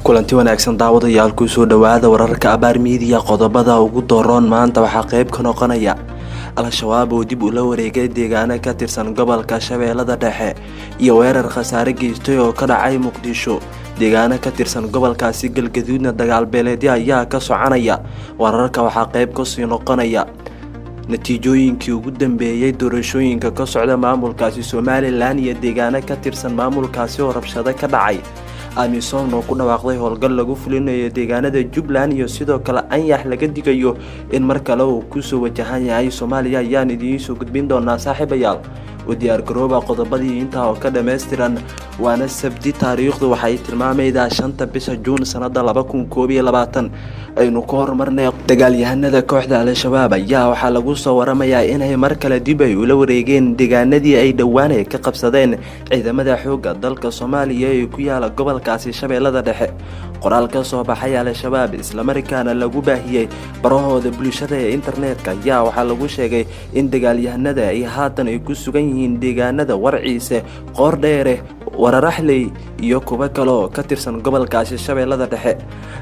kulanti wanaagsan daawadayaal ku soo dhawaada wararka abaar miidiya qodobada ugu dooron maanta waxaa qayb ka noqonaya al-shabaab oo dib ula wareegay deegaano ka tirsan gobolka Shabeellada Dhexe iyo weerar khasaare geystay oo ka dhacay Muqdisho. deegaano ka tirsan gobolkaasi Galgaduudna dagaal beeleedyo ayaa ka soconaya. wararka waxaa qayb ka sii noqonaya natiijooyinkii ugu dambeeyay doorashooyinka ka socda maamulkaasi Somaliland iyo deegaano ka tirsan maamulkaasi oo rabshado ka dhacay. amisom oo ku dhawaaqday howlgal lagu fulinayo deegaanada Jubbaland iyo sidoo kale anyax laga digayo in mar kale uu ku soo wajahan yahay Soomaaliya ayaan idiin soo gudbin doonaa saaxiibayaal. u diyaar garooba qodobadii intaa oo ka dhameystiran waana sabti taariikhdu waxay tilmaamaysaa 5 bisha Juun sanada 2022 aynu ka hormarnay dagaalyahanada kooxda al-shabaab ayaa waxaa lagu soo waramayaa inay mar kale dib ay ula wareegeen deegaanadii ay dhawaan ka qabsadeen ciidamada xoogga dalka Soomaaliya ee ku yaala gobolkaasi Shabeellada Dhexe. qoraal ka soo baxay al-shabaab isla markaana lagu baahiyay barahooda bulshada ee internetka ayaa waxaa lagu sheegay in dagaalyahanada ay haatan ay ku sugan yihiin deegaanada Warciise, Qoordheere, Wararaxley iyo kuwa kale oo ka tirsan gobolkaasi Shabeellada Dhexe.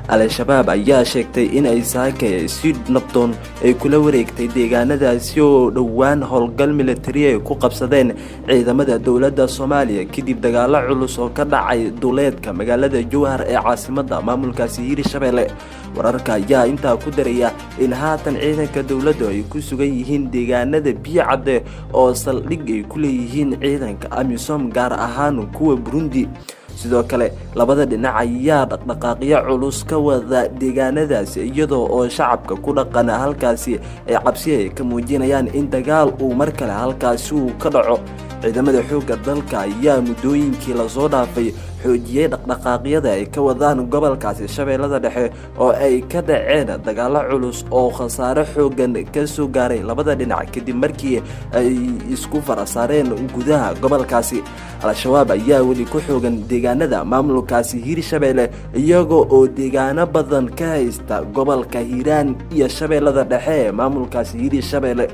al-shabaab ayaa sheegtay in ay saakay si nabdoon ay kula wareegtay deegaanadaasi oo dhawaan howlgal military ay ku qabsadeen ciidamada dowladda Soomaaliya kadib dagaalo culus oo ka dhacay duleedka magaalada Jowhar ee caasimadda maamulkaasi Hirshabelle. wararka ayaa intaa ku daraya in haatan ciidanka dowladda ay ku sugan yihiin deegaanada Biyacadde oo saldhig ay ku leeyihiin ciidanka amisom gaar ahaan kuwa Burundi. sidoo kale labada dhinac ayaa dhaqdhaqaaqyo culus ka wada deegaanadaasi iyadoo oo shacabka ku dhaqan halkaasi ay cabsi ay ka muujinayaan in dagaal uu mar kale halkaasi uu ka dhaco. ciidamada xoogga dalka ayaa muddooyinkii la soo dhaafay xoojiyay dhaqdhaqaaqyada ay ka wadaan gobolkaasi Shabeellada Dhexe oo ay ka dhaceen dagaalo culus oo khasaare xoogan ka soo gaaray labada dhinac kadib markii ay isku farasaareen gudaha gobolkaasi. al-shabaab ayaa weli ku xoogan deegaanada maamulkaasi Hirshabelle iyagoo oo deegaano badan ka haysta gobolka Hiiraan iyo Shabeellada Dhexe maamulkaasi Hirshabelle.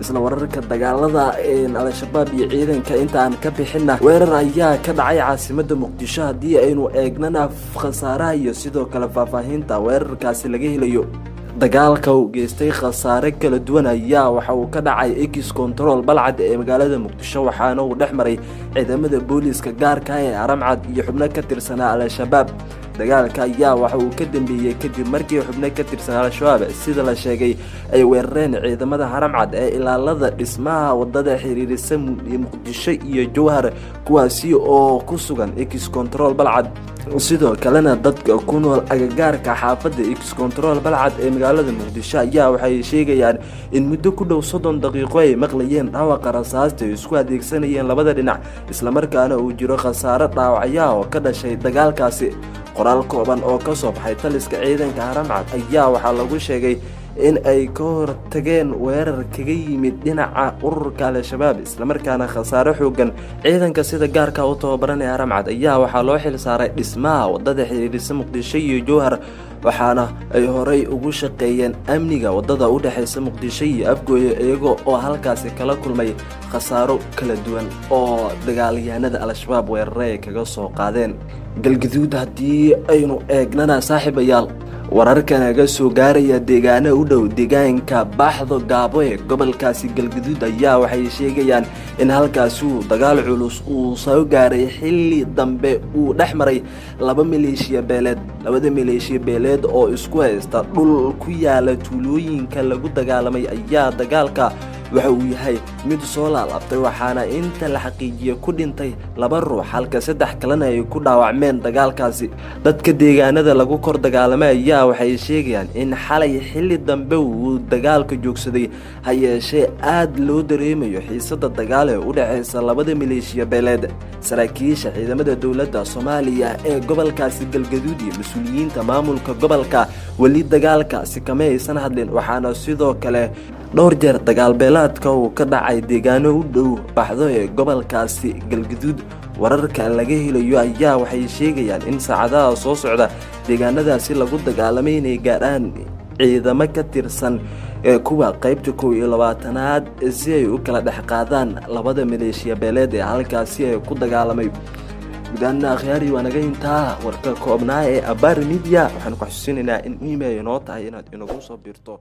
isla wararka dagaalada al-shabaab iyo ciidanka intaan ka bixina weerar ayaa ka dhacay caasimadda Muqdisho hadii aynu eegnana khasaaraha iyo sidoo kale faahfaahinta weerarkaasi laga helayo. dagaalka uu geystay khasaare kala duwan ayaa waxa uu ka dhacay X Control Balcad ee magaalada Muqdisho waxaana uu dhexmaray ciidamada booliska gaarka ah ee Haramcad iyo xubno ka tirsan al-shabaab. dagaalka ayaa waxa uu ka dambeeyay kadib markii xubno ka tirsan al-shabaab sida la sheegay ay weerareen ciidamada Haramcad ee ilaalada dhismaha wadada xiriirisa Muqdisho iyo Jowhar kuwaasi oo ku sugan X Control Balcad. sidoo kalena dadka ku nool agagaarka xaafadda X Control Balcad ee magaalada Muqdisho ayaa waxay sheegayaan in muddo ku dhow 30 daqiiqo ay maqlayeen dhawaaqa rasaasta isku adeegsanayeen labada dhinac isla markaana uu jiro khasaare dhaawacyo oo ka dhashay dagaalkaasi. qoraal kooban oo ka soo baxay taliska ciidanka Haramcad ayaa waxaa lagu sheegay in ay ka hortageen weerar kaga yimid dhinaca ururka al-shabaab isla markaana khasaare xoogan. ciidanka sida gaarka u tababaran ee Haramcad ayaa waxaa loo xil saaray dhismaha wadada xiriirisa Muqdisho iyo Jowhar waxaana ay horey ugu shaqeeyeen amniga wadada u dhaxaysa Muqdisho iyo Afgooye iyagoo oo halkaasi kala kulmay khasaaro kala duwan oo dagaalyahanada al-shabaab weeraray kaga soo qaadeen. Galgaduud hadii aynu eegnana saaxiibayaal wararka naga soo gaaraya deegaano u dhow deegaanka Baxdo Gaabo ee gobolkaasi Galgaduud ayaa waxay sheegayaan in halkaasi uu dagaal culus uu soo gaaray xilli dambe uu dhexmaray laba maleeshiya beeleed oo isku haysta dhul ku yaala tuulooyinka lagu dagaalamay ayaa dagaalka waxa uu yahay mid soo laabtay waxaana inta la xaqiijiyay ku dhintay 2 ruux halka 3 kalena ay ku dhaawacmeen dagaalkaasi. dadka deegaanada lagu kor dagaalamay ayaa waxay sheegayaan in xalay xilli dambe uu dagaalka joogsaday hayeeshee aad loo dareemayo xiisada dagaal ee u dhaxaysa labada maleeshiya beeleed. saraakiisha ciidamada dowladda Soomaaliya ee gobolkaasi Galgaduud iyo mas'uuliyiinta maamulka gobolka wali dagaalkaasi kama aysan hadlin waxaana sidoo kale dhowr jeer dagaal beelaadka uu ka dhacay deegaano u dhow Baxdo ee gobolkaasi Galgaduud. wararka laga helayo ayaa waxay sheegayaan in saacadaha soo socda deegaanadaasi lagu dagaalamay inay gaaraan ciidamo ka tirsan kuwa qaybta 22aad si ay u kala dhex qaadaan labada maleeshiya beeleed ee halkaasi ay ku dagaalamay. gudaana akhyaari waa naga intaa warka koobnaa ee Abaar Media waxaan ku xasuusinaynaa in email inoo tahay inaad inagu soo birto